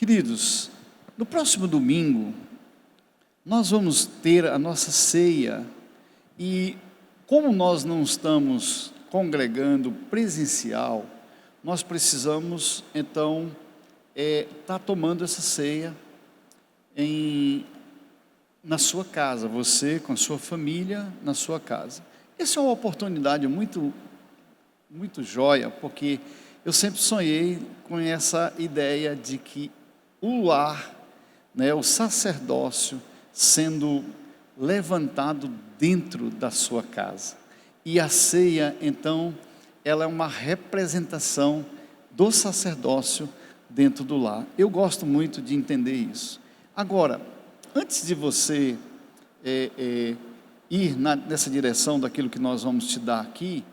Queridos, no próximo domingo, nós vamos ter a nossa ceia e, como nós não estamos congregando presencial, nós precisamos, então, estar tomando essa ceia na sua casa, você com a sua família na sua casa. Essa é uma oportunidade muito joia, porque eu sempre sonhei com essa ideia de que o lar, o sacerdócio, sendo levantado dentro da sua casa. E a ceia, então, ela é uma representação do sacerdócio dentro do lar. Eu gosto muito de entender isso. Agora, antes de você ir nessa direção daquilo que nós vamos te dar aqui,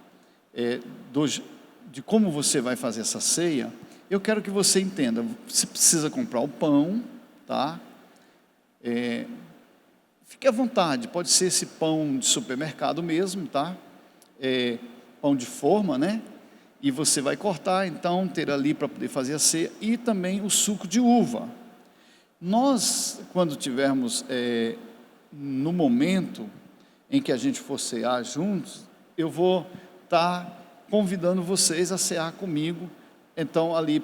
de como você vai fazer essa ceia, eu quero que você entenda. Você precisa comprar o pão, tá? Fique à vontade, pode ser esse pão de supermercado mesmo, tá? Pão de forma, né? E você vai cortar, então, ter ali para poder fazer a ceia, e também o suco de uva. Nós, quando tivermos no momento em que a gente for cear juntos, eu vou estar convidando vocês a cear comigo, então ali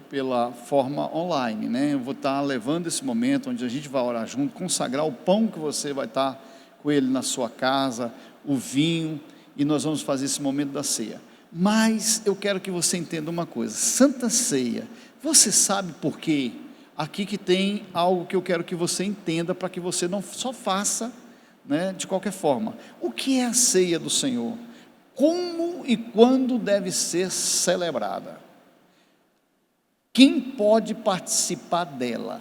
pela forma online, né? Eu vou estar levando esse momento onde a gente vai orar junto, consagrar o pão que você vai estar com ele na sua casa, o vinho, e nós vamos fazer esse momento da ceia. Mas eu quero que você entenda uma coisa: Santa Ceia, você sabe por quê? Aqui que tem algo que eu quero que você entenda, para que você não só faça, de qualquer forma. O que é a ceia do Senhor? Como e quando deve ser celebrada? Quem pode participar dela?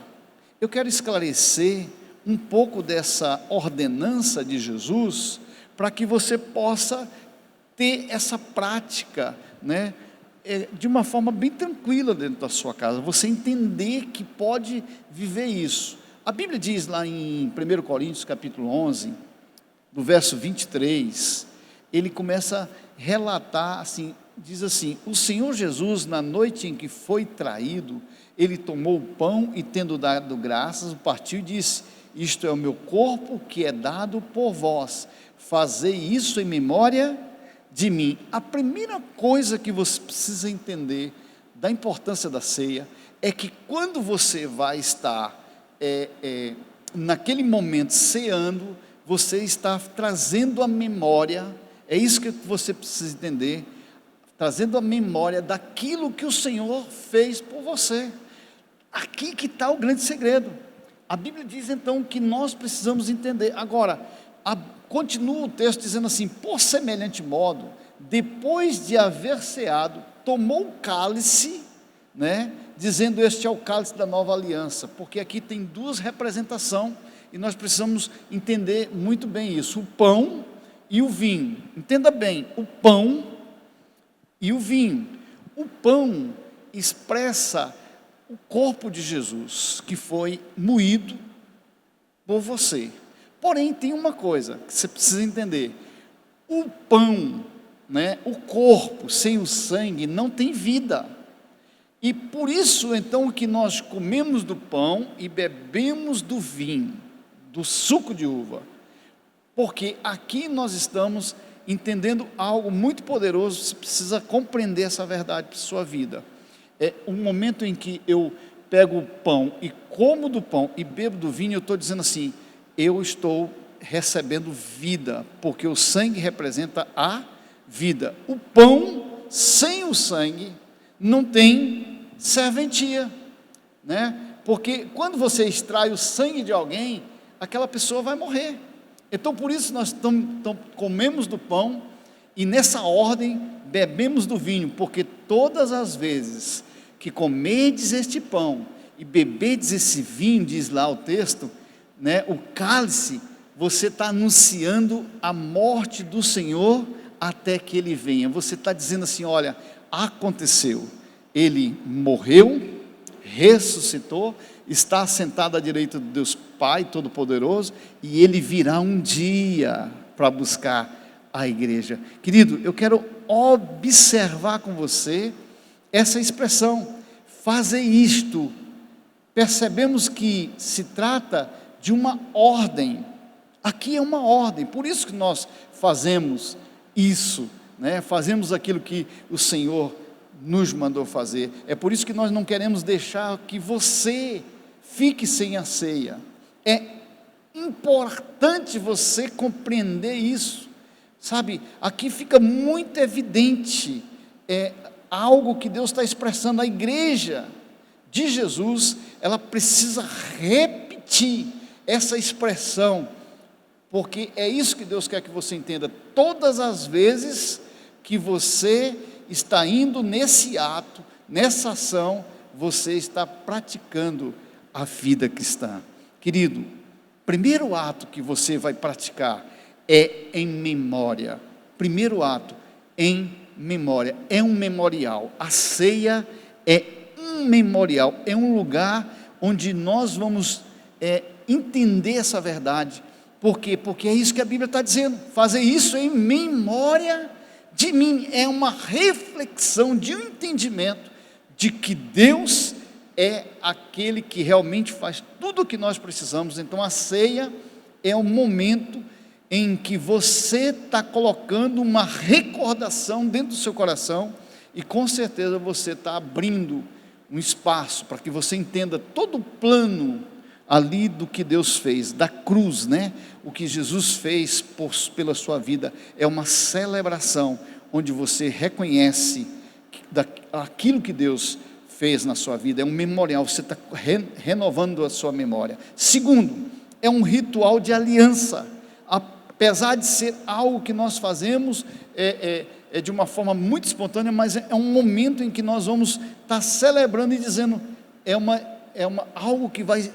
Eu quero esclarecer um pouco dessa ordenança de Jesus, para que você possa ter essa prática, de uma forma bem tranquila dentro da sua casa, você entender que pode viver isso. A Bíblia diz lá em 1 Coríntios capítulo 11, do verso 23, ele começa a relatar assim, diz assim: o Senhor Jesus, na noite em que foi traído, ele tomou o pão e, tendo dado graças, o partiu e disse: isto é o meu corpo que é dado por vós, fazei isso em memória de mim. A primeira coisa que você precisa entender da importância da ceia é que quando você vai estar naquele momento ceando, você está trazendo a memória, é isso que você precisa entender, trazendo a memória daquilo que o Senhor fez por você. Aqui que está o grande segredo. A Bíblia diz então que nós precisamos entender. Agora, continua o texto dizendo assim: por semelhante modo, depois de haver ceado, tomou o cálice, dizendo: este é o cálice da nova aliança, porque aqui tem duas representações, e nós precisamos entender muito bem isso: o pão e o vinho. Entenda bem, o pão e o vinho. O pão expressa o corpo de Jesus, que foi moído por você. Porém, tem uma coisa que você precisa entender: o pão, o corpo sem o sangue não tem vida. E por isso então que nós comemos do pão e bebemos do vinho, do suco de uva, porque aqui nós estamos entendendo algo muito poderoso. Você precisa compreender essa verdade para a sua vida. É um momento em que eu pego o pão e como do pão e bebo do vinho, eu estou dizendo assim: eu estou recebendo vida, porque o sangue representa a vida. O pão sem o sangue não tem serventia, porque quando você extrai o sangue de alguém, aquela pessoa vai morrer. Então por isso nós comemos do pão e nessa ordem bebemos do vinho, porque todas as vezes que comerdes este pão e bebedes esse vinho, diz lá o texto, o cálice, você está anunciando a morte do Senhor até que Ele venha. Você está dizendo assim: olha, aconteceu, Ele morreu, ressuscitou, está sentado à direita de Deus Pai Todo-Poderoso, e Ele virá um dia para buscar a igreja. Querido, eu quero observar com você essa expressão: fazer isto percebemos que se trata de uma ordem. Aqui é uma ordem, por isso que nós fazemos isso, né? Fazemos aquilo que o Senhor nos mandou fazer. É por isso que nós não queremos deixar que você fique sem a ceia. É importante você compreender isso, sabe? Aqui fica muito evidente, algo que Deus está expressando. A igreja de Jesus, ela precisa repetir essa expressão, porque é isso que Deus quer que você entenda. Todas as vezes que você está indo nesse ato, nessa ação, você está praticando a vida cristã. Querido, primeiro ato que você vai praticar é em memória. Primeiro ato, em memória. É um memorial. A ceia é um memorial, é um lugar onde nós vamos entender essa verdade. Por quê? Porque é isso que a Bíblia está dizendo. Fazer isso em memória de mim. É uma reflexão de um entendimento de que Deus é aquele que realmente faz tudo o que nós precisamos. Então a ceia é um momento em que você está colocando uma recordação dentro do seu coração, e com certeza você está abrindo um espaço para que você entenda todo o plano ali do que Deus fez, da cruz, né? O que Jesus fez pela sua vida é uma celebração, onde você reconhece aquilo que Deus fez na sua vida. É um memorial, você está renovando a sua memória. Segundo, é um ritual de aliança. Apesar de ser algo que nós fazemos de uma forma muito espontânea, mas é um momento em que nós vamos estar celebrando e dizendo, algo que vai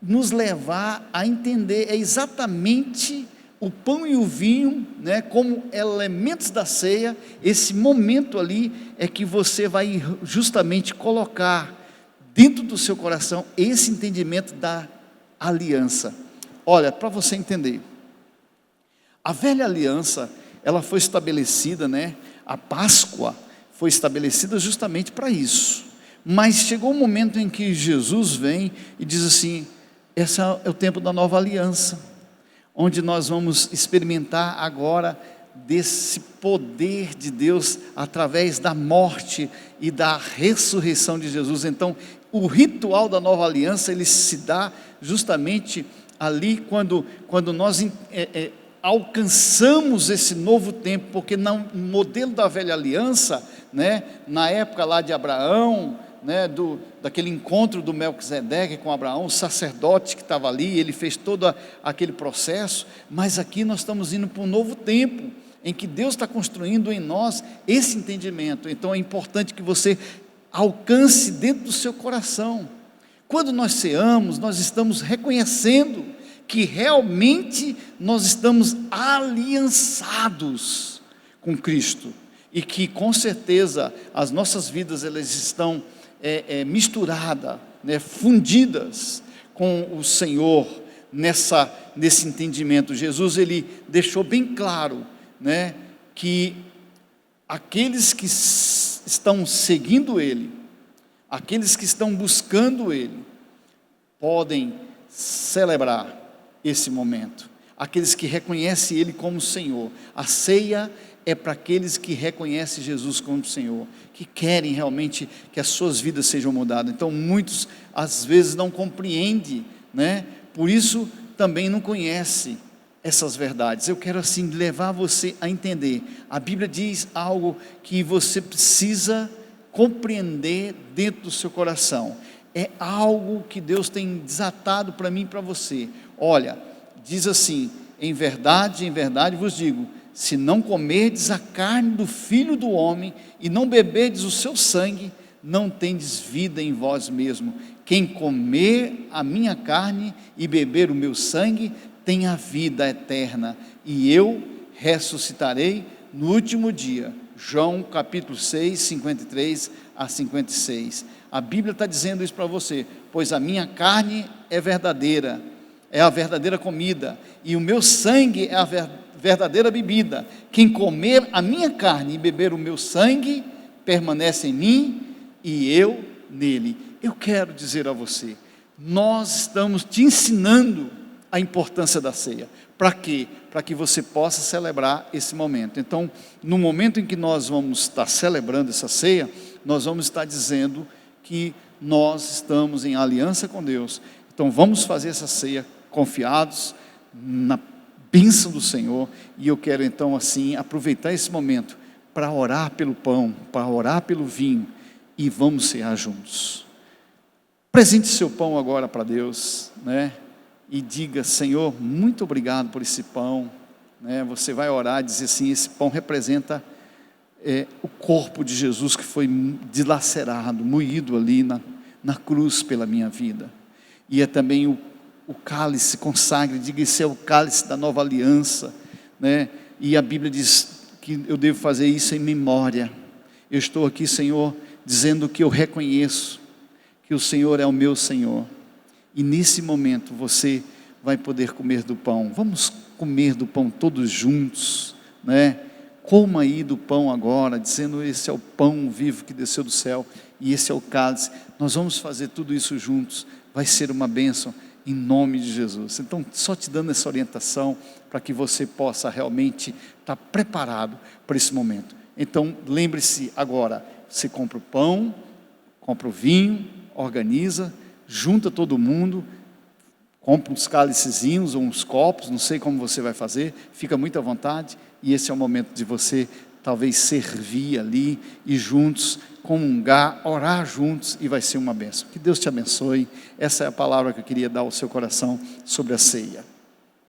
nos levar a entender, é exatamente o pão e o vinho, né, como elementos da ceia. Esse momento ali é que você vai justamente colocar dentro do seu coração esse entendimento da aliança. Olha, para você entender, a velha aliança, ela foi estabelecida, né? A Páscoa foi estabelecida justamente para isso. Mas chegou um momento em que Jesus vem e diz assim: esse é o tempo da nova aliança, onde nós vamos experimentar agora desse poder de Deus através da morte e da ressurreição de Jesus. Então, o ritual da nova aliança, ele se dá justamente ali quando nós alcançamos esse novo tempo, porque no modelo da velha aliança, né, na época lá de Abraão, né, daquele encontro do Melquisedeque com Abraão, o sacerdote que estava ali, ele fez todo aquele processo. Mas aqui nós estamos indo para um novo tempo, em que Deus está construindo em nós esse entendimento. Então é importante que você alcance dentro do seu coração. Quando nós ceamos, nós estamos reconhecendo que realmente nós estamos aliançados com Cristo, e que com certeza as nossas vidas, elas estão misturadas, né, fundidas com o Senhor, nesse entendimento. Jesus, ele deixou bem claro, né, que aqueles que estão seguindo Ele, aqueles que estão buscando Ele, podem celebrar esse momento. Aqueles que reconhecem Ele como Senhor. A ceia é para aqueles que reconhecem Jesus como Senhor, que querem realmente que as suas vidas sejam mudadas. Então muitos às vezes não compreendem, né? Por isso também não conhecem essas verdades. Eu quero assim levar você a entender. A Bíblia diz algo que você precisa compreender dentro do seu coração. É algo que Deus tem desatado para mim e para você. Olha, diz assim: em verdade vos digo, se não comerdes a carne do Filho do Homem e não beberdes o seu sangue, não tendes vida em vós mesmo. Quem comer a minha carne e beber o meu sangue tem a vida eterna, e eu ressuscitarei no último dia. João capítulo 6, 53 a 56. A Bíblia está dizendo isso para você: pois a minha carne é verdadeira, é a verdadeira comida, e o meu sangue é a verdadeira bebida. Quem comer a minha carne e beber o meu sangue, permanece em mim e eu nele. Eu quero dizer a você, nós estamos te ensinando a importância da ceia. Para quê? Para que você possa celebrar esse momento. Então, no momento em que nós vamos estar celebrando essa ceia, nós vamos estar dizendo que nós estamos em aliança com Deus. Então, vamos fazer essa ceia confiados na bênção do Senhor. E eu quero então assim aproveitar esse momento para orar pelo pão, para orar pelo vinho, e vamos cear juntos. Presente seu pão agora para Deus, né? E diga: Senhor, muito obrigado por esse pão, né? Você vai orar e dizer assim: esse pão representa o corpo de Jesus que foi dilacerado, moído ali na cruz pela minha vida. E é também o cálice, consagre, diga: esse é o cálice da nova aliança, né? E a Bíblia diz que eu devo fazer isso em memória. Eu estou aqui, Senhor, dizendo que eu reconheço que o Senhor é o meu Senhor. E nesse momento você vai poder comer do pão. Vamos comer do pão todos juntos, né? Coma aí do pão agora, dizendo: esse é o pão vivo que desceu do céu, e esse é o cálice. Nós vamos fazer tudo isso juntos. Vai ser uma bênção em nome de Jesus. Então, só te dando essa orientação para que você possa realmente estar preparado para esse momento. Então, lembre-se agora: você compra o pão, compra o vinho, organiza, junta todo mundo, compra uns cálicezinhos ou uns copos, não sei como você vai fazer, fica muito à vontade, e esse é o momento de você talvez servir ali, e juntos comungar, orar juntos, e vai ser uma bênção. Que Deus te abençoe. Essa é a palavra que eu queria dar ao seu coração sobre a ceia.